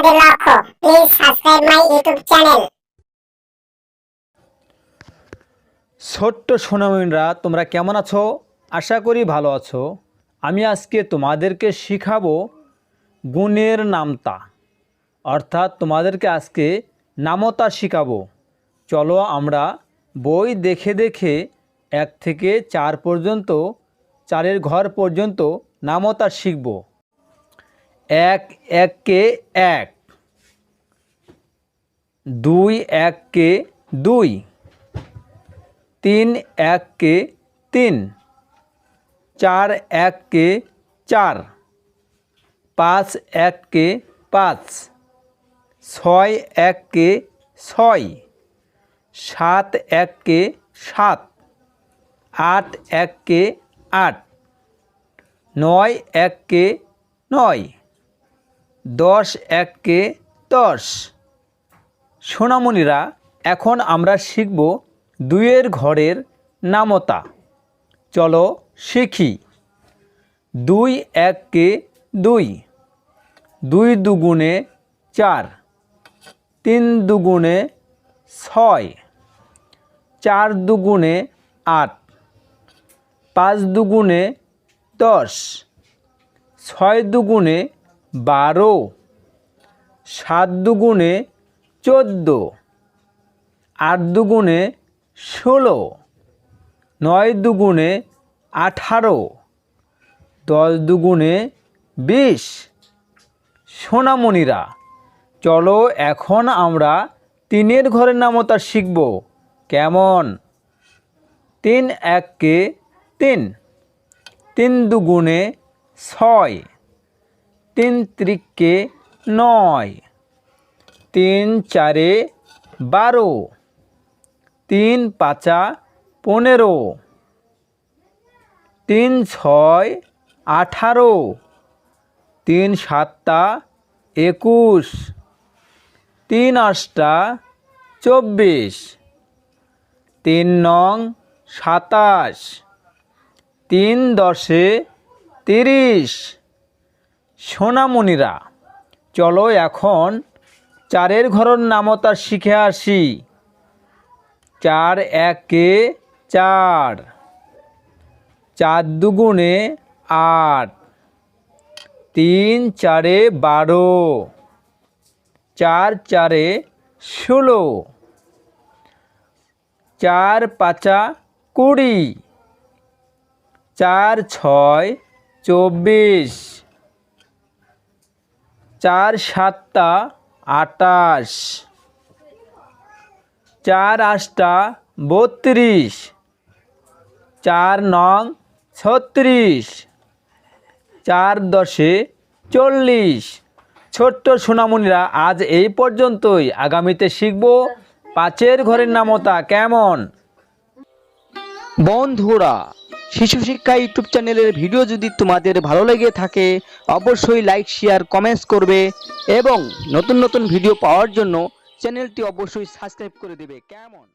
আমাদের লক্ষ্য। Please subscribe my YouTube channel. ছোট্ট সোনামণিরা, তোমরা কেমন আছো? আশা করি ভালো আছো। আমি আজকে তোমাদেরকে শিখাবো গুণের নামতা, অর্থাৎ তোমাদেরকে আজকে নামতা শিখাবো। চলো আমরা বই দেখে দেখে 1 থেকে 4 পর্যন্ত, 4-এর ঘর পর্যন্ত নামতা শিখব। 1 1-কে 1, 2 1-কে 2, 3 1-কে 3, 4 1-কে 4, 5 1-কে 5, 6 1-কে 6, 7 1-কে 7, 8 1-কে 8, 9 1-কে 9, 10 1-কে 10। সোনামণিরা, এখন আমরা শিখব 2-এর ঘরের নামতা। চলো শিখি। 2 1-কে 2, 2 দুগুণে 4, 3 দুগুণে 6, 4 দুগুণে 8, 5 দুগুণে 10, 6 দুগুণে 12, 7 দুগুণে 14, 8 দুগুণে 16, 9 দুগুণে 18, 10 দুগুণে 20। সোনামণিরা, চলো এখন আমরা 3-এর ঘরের নামতা শিখব। কেমন? 3 1-কে 3, 3 দুগুণে 6, 3 3-কে 9, 3 4-এ 12, 3 5-আ 15, 3 6 18, 3 7-টা 21, 3 8-টা 24, 3 9 27, 3 10-এ 30। সোনামণিরা, চলো এখন 4-এর ঘরের নামতা শিখে আসি। 4 1-কে 4, 4 দুগুণে 8, 3 4-এ 12, 4 4-এ 16, 4 5-আ 20, 4 6 24, 4 7-টা 28, 4 8-টা 32, 4 9 36, 4 10-এ 40। ছোট্ট সোনামণিরা, আজ এই পর্যন্তই। আগামীতে শিখব 5-এর ঘরের নামতা। কেমন? বন্ধুরা, শিশু শিক্ষা ইউটিউব চ্যানেলের ভিডিও যদি তোমাদের ভালো লেগে থাকে অবশ্যই লাইক শেয়ার কমেন্টস করবে এবং নতুন নতুন ভিডিও পাওয়ার জন্য চ্যানেলটি অবশ্যই সাবস্ক্রাইব করে দেবে। কেমন?